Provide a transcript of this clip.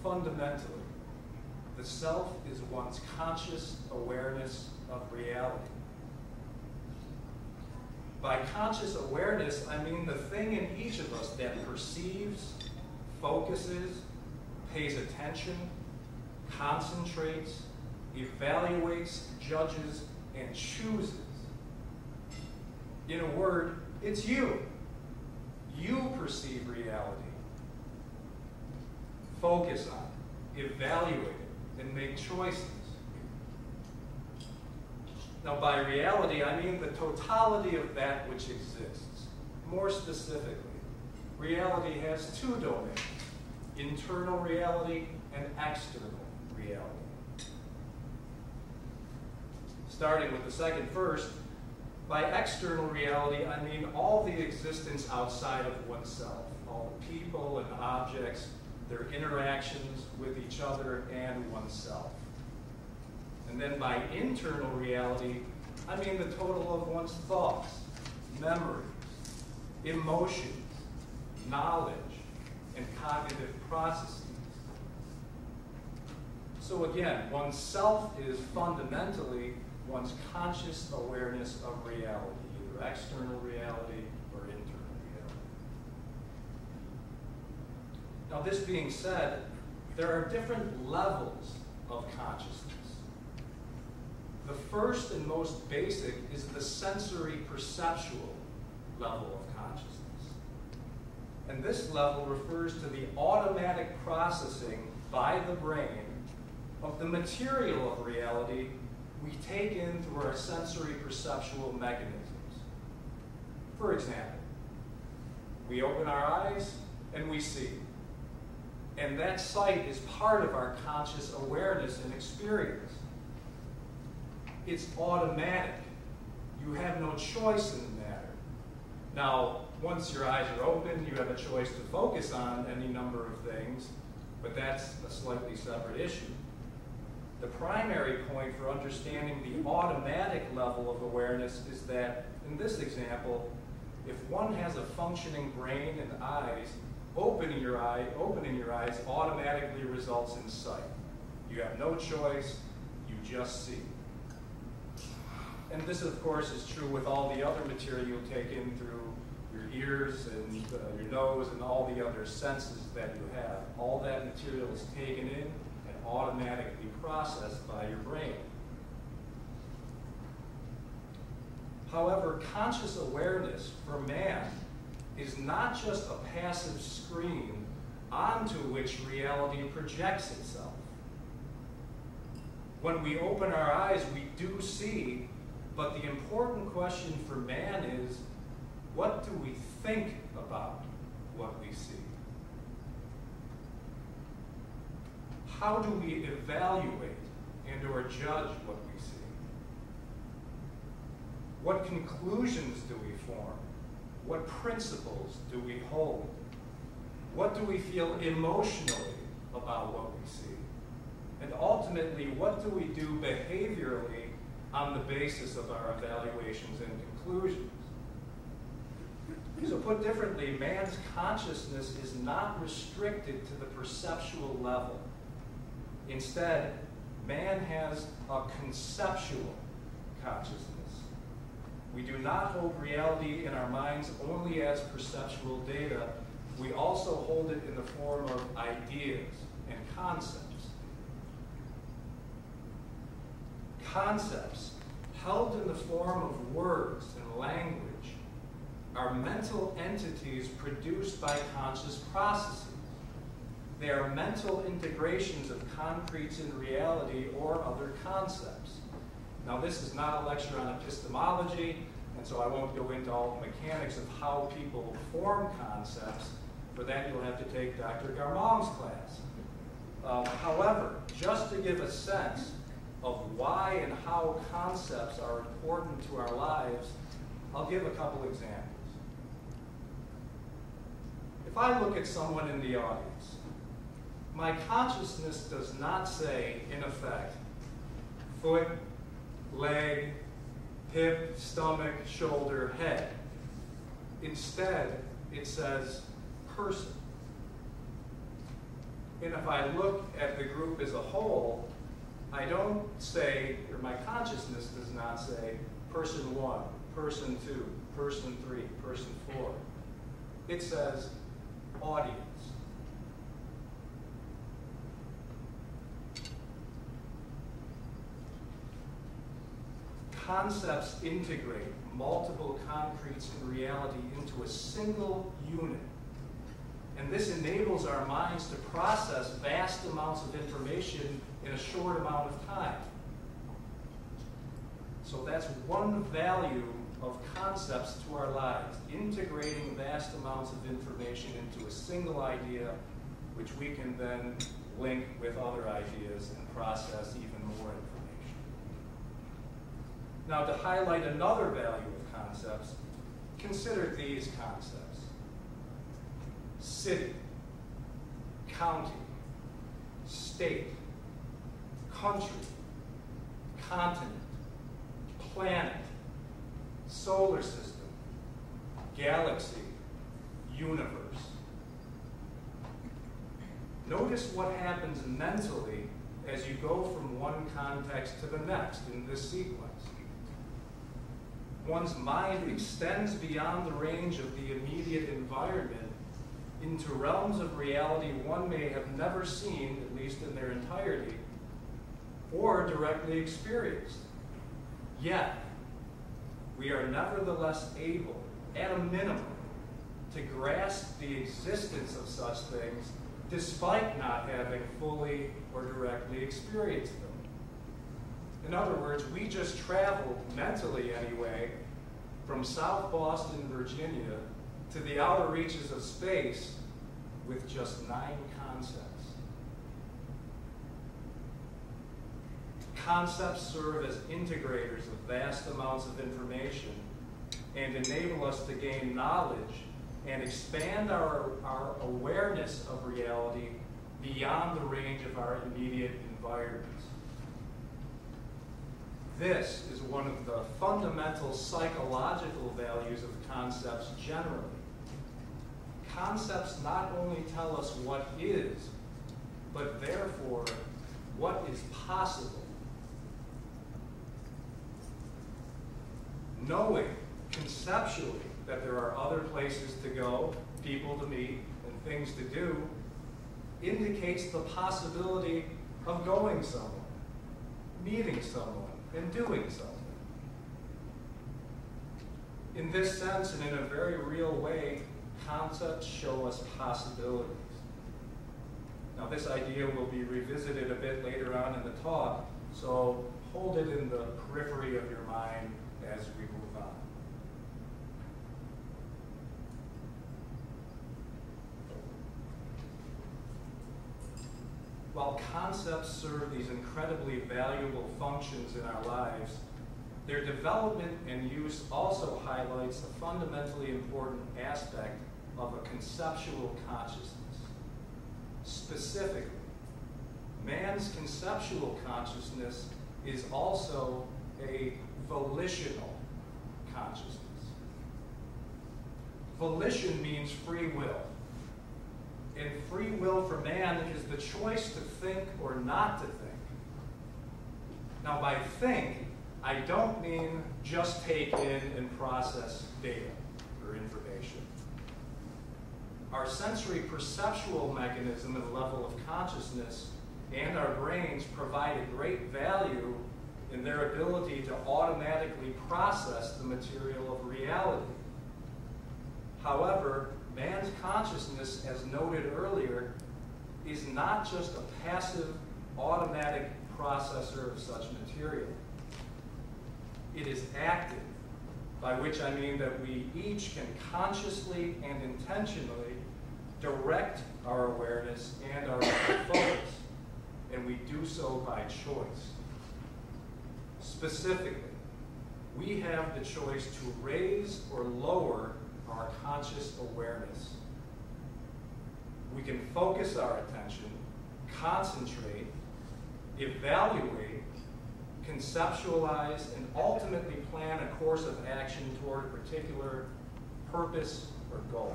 Fundamentally, the self is one's conscious awareness of reality. By conscious awareness, I mean the thing in each of us that perceives, focuses, pays attention, concentrates, evaluates, judges, and chooses. In a word, it's you. You perceive reality. Focus on it, evaluate it, and make choices. Now, by reality, I mean the totality of that which exists. More specifically, reality has two domains: internal reality and external reality. Starting with the second first, by external reality, I mean all the existence outside of oneself, all the people and objects, their interactions with each other and oneself. And then by internal reality, I mean the total of one's thoughts, memories, emotions, knowledge, and cognitive processes. So again, oneself is fundamentally one's conscious awareness of reality, either external reality or internal reality. Now, this being said, there are different levels of consciousness. The first and most basic is the sensory perceptual level of consciousness. And this level refers to the automatic processing by the brain of the material of reality we take in through our sensory perceptual mechanisms. For example, we open our eyes and we see. And that sight is part of our conscious awareness and experience. It's automatic. You have no choice in the matter. Now, once your eyes are open, you have a choice to focus on any number of things, but that's a slightly separate issue. The primary point for understanding the automatic level of awareness is that, in this example, if one has a functioning brain and eyes, opening your eyes automatically results in sight. You have no choice, you just see. And this, of course, is true with all the other material you take in through your ears and your nose and all the other senses that you have. All that material is taken in and automatically processed by your brain. However, conscious awareness for man is not just a passive screen onto which reality projects itself. When we open our eyes, we do see, but the important question for man is, what do we think about what we see? How do we evaluate and or judge what we see? What conclusions do we form? What principles do we hold? What do we feel emotionally about what we see? And ultimately, what do we do behaviorally on the basis of our evaluations and conclusions? So put differently, man's consciousness is not restricted to the perceptual level. Instead, man has a conceptual consciousness. We do not hold reality in our minds only as perceptual data. We also hold it in the form of ideas and concepts. Concepts, held in the form of words and language, are mental entities produced by conscious processes. They are mental integrations of concretes in reality or other concepts. Now, this is not a lecture on epistemology, and so I won't go into all the mechanics of how people form concepts. For that, you'll have to take Dr. Garmong's class. However, just to give a sense of why and how concepts are important to our lives, I'll give a couple examples. If I look at someone in the audience, my consciousness does not say, in effect, foot, leg, hip, stomach, shoulder, head. Instead, it says person. And if I look at the group as a whole, I don't say, or my consciousness does not say, person 1, person 2, person 3, person 4. It says audience. Concepts integrate multiple concretes in reality into a single unit. And this enables our minds to process vast amounts of information in a short amount of time. So that's one value of concepts to our lives, integrating vast amounts of information into a single idea, which we can then link with other ideas and process even more information. Now, to highlight another value of concepts, consider these concepts. City, county, state, country, continent, planet, solar system, galaxy, universe. Notice what happens mentally as you go from one context to the next in this sequence. One's mind extends beyond the range of the immediate environment into realms of reality one may have never seen, at least in their entirety, or directly experienced. Yet, we are nevertheless able, at a minimum, to grasp the existence of such things despite not having fully or directly experienced them. In other words, we just traveled, mentally anyway, from South Boston, Virginia, to the outer reaches of space with just 9 concepts. Concepts serve as integrators of vast amounts of information and enable us to gain knowledge and expand our awareness of reality beyond the range of our immediate environments. This is one of the fundamental psychological values of concepts generally. Concepts not only tell us what is, but therefore what is possible. Knowing conceptually that there are other places to go, people to meet, and things to do indicates the possibility of going somewhere, meeting someone, and doing something. In this sense, and in a very real way, concepts show us possibilities. Now, this idea will be revisited a bit later on in the talk, so hold it in the periphery of your mind as we move on. While concepts serve these incredibly valuable functions in our lives, their development and use also highlights a fundamentally important aspect of a conceptual consciousness. Specifically, man's conceptual consciousness is also a volitional consciousness. Volition means free will. And free will for man is the choice to think or not to think. Now, by think, I don't mean just take in and process data or information. Our sensory perceptual mechanism at the level of consciousness and our brains provide a great value in their ability to automatically process the material of reality. However, man's consciousness, as noted earlier, is not just a passive, automatic processor of such material. It is active, by which I mean that we each can consciously and intentionally direct our awareness and our focus, and we do so by choice. Specifically, we have the choice to raise or lower our conscious awareness. We can focus our attention, concentrate, evaluate, conceptualize, and ultimately plan a course of action toward a particular purpose or goal.